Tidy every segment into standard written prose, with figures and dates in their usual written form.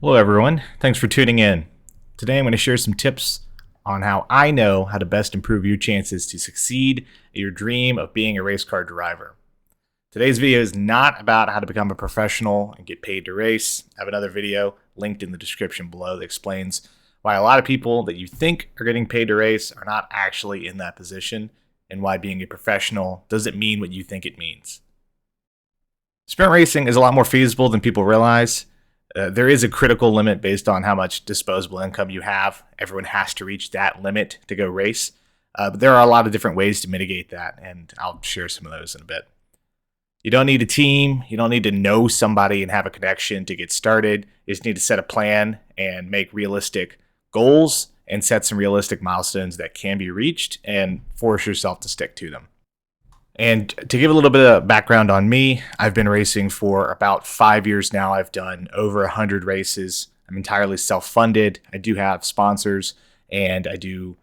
Hello, everyone. Thanks for tuning in. Today, I'm going to share some tips on how I know how to best improve your chances to succeed at your dream of being a race car driver. Today's video is not about how to become a professional and get paid to race. I have another video linked in the description below that explains why a lot of people that you think are getting paid to race are not actually in that position, and why being a professional doesn't mean what you think it means. Sprint racing is a lot more feasible than people realize. There is a critical limit based on how much disposable income you have. Everyone has to reach that limit to go race. But there are a lot of different ways to mitigate that, and I'll share some of those in a bit. You don't need a team. You don't need to know somebody and have a connection to get started. You just need to set a plan and make realistic goals and set some realistic milestones that can be reached and force yourself to stick to them. And to give a little bit of background on me, I've been racing for about 5 years now. I've done over 100 races. I'm entirely self-funded. I do have sponsors, and I do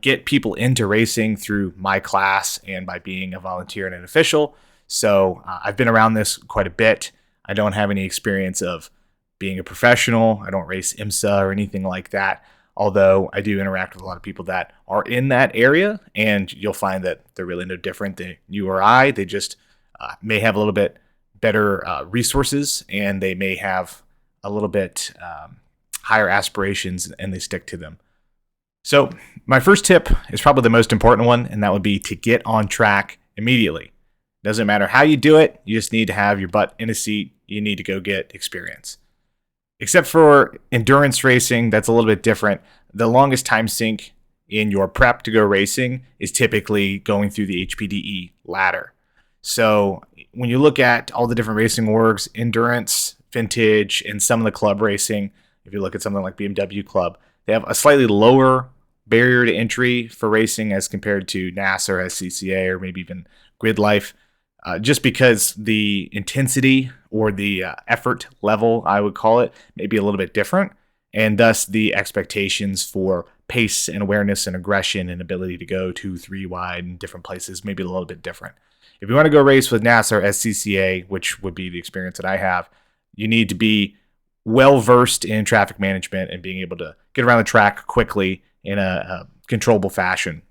get people into racing through my class and by being a volunteer and an official. So I've been around this quite a bit. I don't have any experience of being a professional. I don't race IMSA or anything like that, although I do interact with a lot of people that are in that area, and you'll find that they're really no different than you or I. They just may have a little bit better resources, and they may have a little bit higher aspirations, and they stick to them. So my first tip is probably the most important one, and that would be to get on track immediately. Doesn't matter how you do it, you just need to have your butt in a seat. You need to go get experience. Except for endurance racing, that's a little bit different. The longest time sink in your prep to go racing is typically going through the HPDE ladder. So when you look at all the different racing orgs, endurance, vintage, and some of the club racing, if you look at something like BMW Club, they have a slightly lower barrier to entry for racing as compared to NASA or SCCA or maybe even Grid Life. Just because the intensity or the effort level, I would call it, may be a little bit different, and thus the expectations for pace and awareness and aggression and ability to go 2-3 wide in different places may be a little bit different. If you want to go race with NASA or SCCA, which would be the experience that I have, you need to be well versed in traffic management and being able to get around the track quickly in a controllable fashion.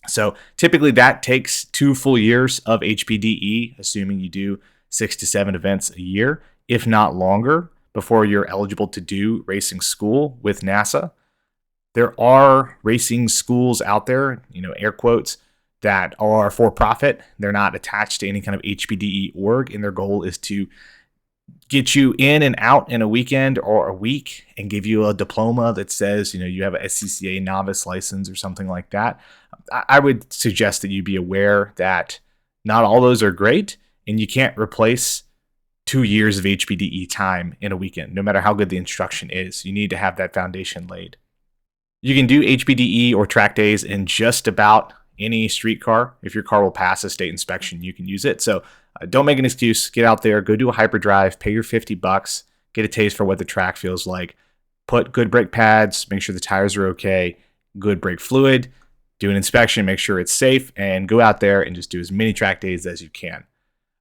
So typically that takes 2 full years of HPDE, assuming you do 6 to 7 events a year, if not longer, before you're eligible to do racing school with NASA. There are racing schools out there, air quotes, that are for profit. They're not attached to any kind of HPDE org, and their goal is to get you in and out in a weekend or a week and give you a diploma that says, you have a SCCA novice license or something like that. I would suggest that you be aware that not all those are great, and you can't replace 2 years of HPDE time in a weekend, no matter how good the instruction is. You need to have that foundation laid. You can do HPDE or track days in just about any street car. If your car will pass a state inspection, you can use it. So don't make an excuse. Get out there, go do a hyperdrive, pay your $50, get a taste for what the track feels like. Put good brake pads, make sure the tires are okay, good brake fluid, do an inspection, make sure it's safe, and go out there and just do as many track days as you can.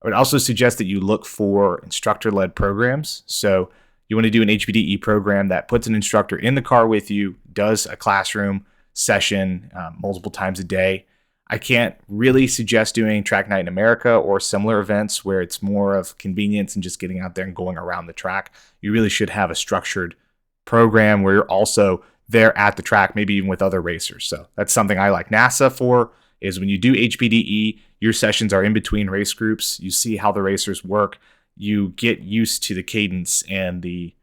I would also suggest that you look for instructor-led programs. So you want to do an HPDE program that puts an instructor in the car with you, does a classroom session multiple times a day. I can't really suggest doing Track Night in America or similar events where it's more of convenience and just getting out there and going around the track. You really should have a structured program where you're also there at the track, maybe even with other racers. So that's something I like NASA for, is when you do HPDE, your sessions are in between race groups. You see how the racers work. You get used to the cadence and the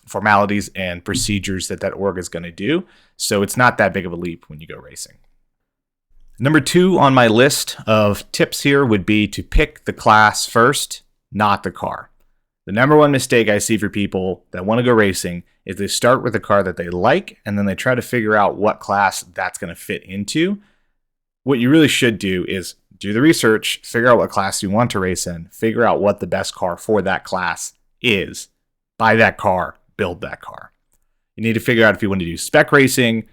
formalities and procedures that org is going to do. So it's not that big of a leap when you go racing. Number 2 on my list of tips here would be to pick the class first, not the car. The number one mistake I see for people that want to go racing is they start with a car that they like, and then they try to figure out what class that's going to fit into. What you really should do is do the research, figure out what class you want to race in, figure out what the best car for that class is, buy that car, build that car. You need to figure out if you want to do spec racing,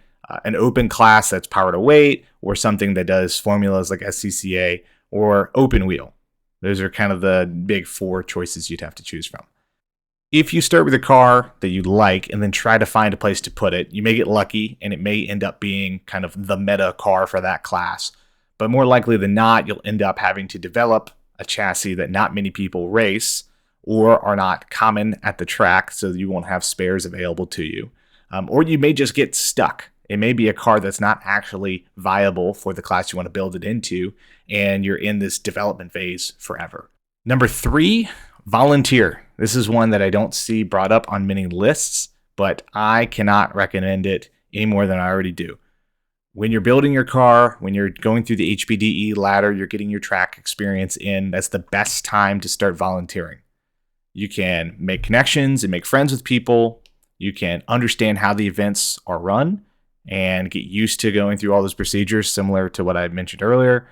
an open class that's power to weight, or something that does formulas like SCCA, or open wheel. Those are kind of the big 4 choices you'd have to choose from. If you start with a car that you like and then try to find a place to put it, you may get lucky and it may end up being kind of the meta car for that class. But more likely than not, you'll end up having to develop a chassis that not many people race or are not common at the track, so you won't have spares available to you. Or you may just get stuck. It may be a car that's not actually viable for the class you want to build it into, and you're in this development phase forever. Number 3, volunteer. This is one that I don't see brought up on many lists, but I cannot recommend it any more than I already do. When you're building your car, when you're going through the HPDE ladder, you're getting your track experience in, that's the best time to start volunteering. You can make connections and make friends with people. You can understand how the events are run and get used to going through all those procedures, similar to what I mentioned earlier.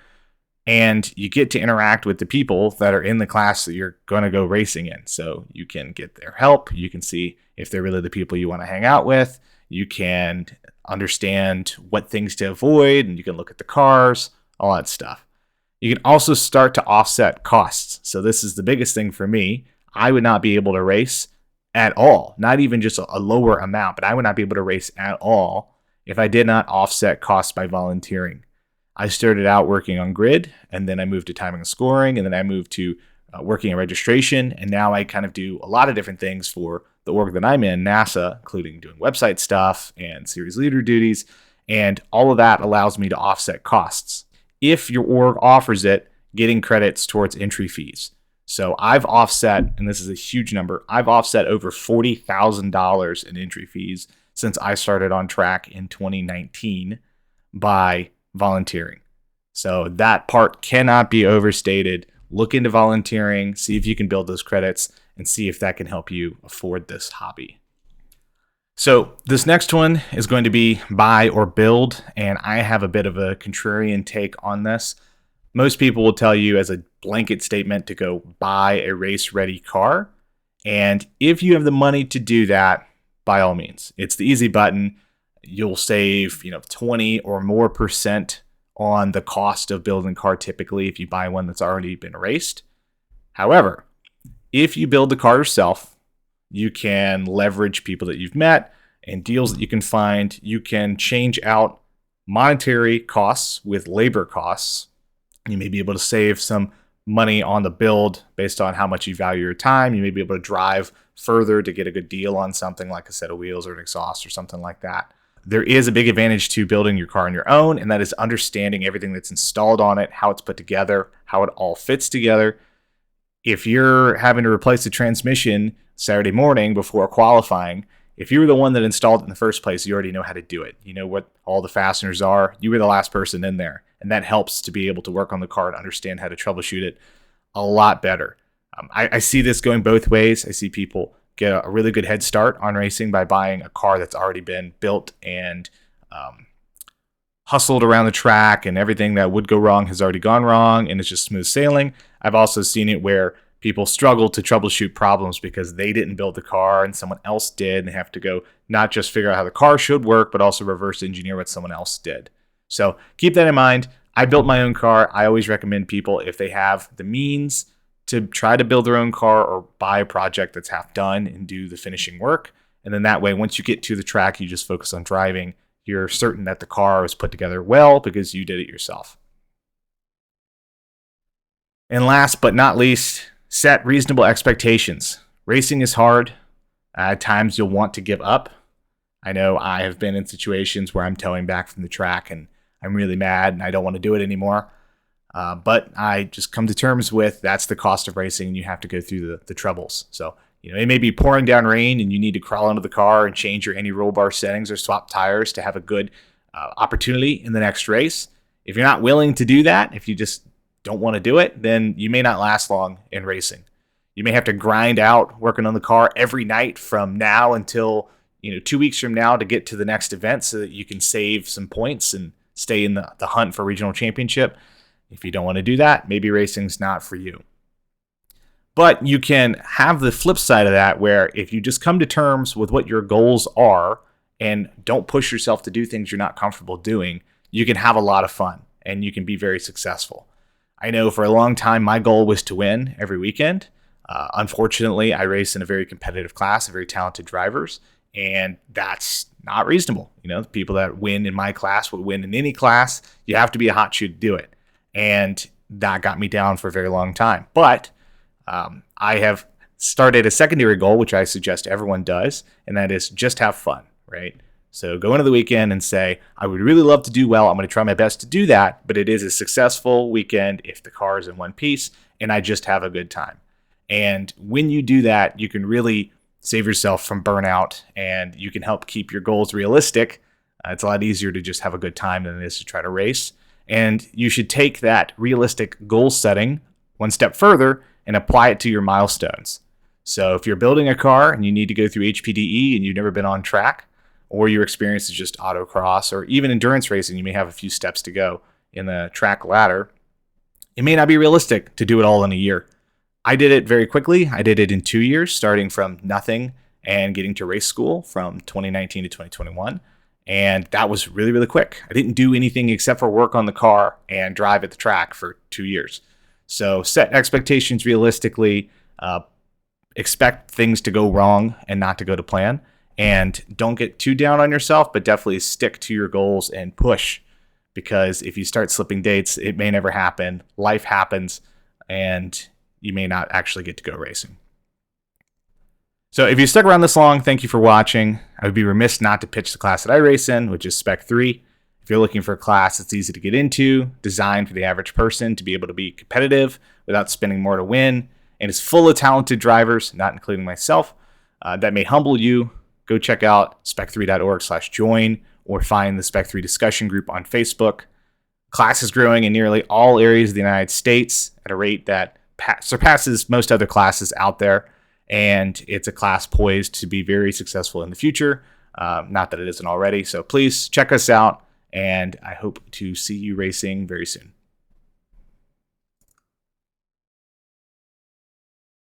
And you get to interact with the people that are in the class that you're going to go racing in. So you can get their help. You can see if they're really the people you want to hang out with. You can understand what things to avoid, and you can look at the cars, all that stuff. You can also start to offset costs. So this is the biggest thing for me. I would not be able to race at all, not even just a lower amount, but I would not be able to race at all if I did not offset costs by volunteering. I started out working on grid, and then I moved to timing and scoring, and then I moved to working in registration, and now I kind of do a lot of different things for the org that I'm in, NASA, including doing website stuff and series leader duties, and all of that allows me to offset costs. If your org offers it, getting credits towards entry fees. So I've offset, and this is a huge number, I've offset over $40,000 in entry fees since I started on track in 2019 by volunteering. So that part cannot be overstated. Look into volunteering, see if you can build those credits, and see if that can help you afford this hobby. So this next one is going to be buy or build, and I have a bit of a contrarian take on this. Most people will tell you as a blanket statement to go buy a race-ready car, and if you have the money to do that, by all means. It's the easy button. You'll save 20 or more percent on the cost of building a car typically if you buy one that's already been raced. However, if you build the car yourself, you can leverage people that you've met and deals that you can find. You can change out monetary costs with labor costs. You may be able to save some money on the build based on how much you value your time. You may be able to drive further to get a good deal on something like a set of wheels or an exhaust or something like that. There is a big advantage to building your car on your own, and that is understanding everything that's installed on it, how it's put together, how it all fits together. If you're having to replace the transmission Saturday morning before qualifying, if you were the one that installed it in the first place, you already know how to do it. You know what all the fasteners are. You were the last person in there, and that helps to be able to work on the car and understand how to troubleshoot it a lot better. I see this going both ways. I see people get a really good head start on racing by buying a car that's already been built and hustled around the track, and everything that would go wrong has already gone wrong, and it's just smooth sailing. I've also seen it where people struggle to troubleshoot problems because they didn't build the car and someone else did, and they have to go not just figure out how the car should work, but also reverse engineer what someone else did. So keep that in mind. I built my own car. I always recommend people, if they have the means, to try to build their own car or buy a project that's half done and do the finishing work. And then that way, once you get to the track, you just focus on driving. You're certain that the car was put together well because you did it yourself. And last but not least, set reasonable expectations. Racing is hard. At times you'll want to give up. I know I have been in situations where I'm towing back from the track and I'm really mad and I don't want to do it anymore. But I just come to terms with that's the cost of racing, and you have to go through the troubles. So, it may be pouring down rain and you need to crawl into the car and change your anti-roll bar settings or swap tires to have a good opportunity in the next race. If you're not willing to do that, if you just don't want to do it, then you may not last long in racing. You may have to grind out working on the car every night from now until 2 weeks from now to get to the next event so that you can save some points and stay in the hunt for regional championship. If you don't want to do that, maybe racing's not for you. But you can have the flip side of that, where if you just come to terms with what your goals are and don't push yourself to do things you're not comfortable doing, you can have a lot of fun and you can be very successful. I know for a long time my goal was to win every weekend. Unfortunately, I race in a very competitive class of very talented drivers, and that's not reasonable. The people that win in my class would win in any class. You have to be a hot shoe to do it. And that got me down for a very long time. But I have started a secondary goal, which I suggest everyone does, and that is just have fun, right? So go into the weekend and say, I would really love to do well. I'm going to try my best to do that, but it is a successful weekend if the car is in one piece and I just have a good time. And when you do that, you can really save yourself from burnout and you can help keep your goals realistic. It's a lot easier to just have a good time than it is to try to race. And you should take that realistic goal setting one step further and apply it to your milestones. So if you're building a car and you need to go through HPDE and you've never been on track, or your experience is just autocross or even endurance racing, you may have a few steps to go in the track ladder. It may not be realistic to do it all in a year. I did it very quickly. I did it in 2 years, starting from nothing and getting to race school from 2019 to 2021. And that was really, really quick. I didn't do anything except for work on the car and drive at the track for 2 years. So set expectations realistically, expect things to go wrong and not to go to plan. And don't get too down on yourself, but definitely stick to your goals and push. Because if you start slipping dates, it may never happen. Life happens, and you may not actually get to go racing. So if you stuck around this long, thank you for watching. I would be remiss not to pitch the class that I race in, which is Spec 3. If you're looking for a class that's easy to get into, designed for the average person to be able to be competitive without spending more to win, and is full of talented drivers, not including myself, that may humble you, go check out spec3.org/join or find the Spec 3 discussion group on Facebook. Class is growing in nearly all areas of the United States at a rate that surpasses most other classes out there, and it's a class poised to be very successful in the future. Not that it isn't already. So please check us out, and I hope to see you racing very soon.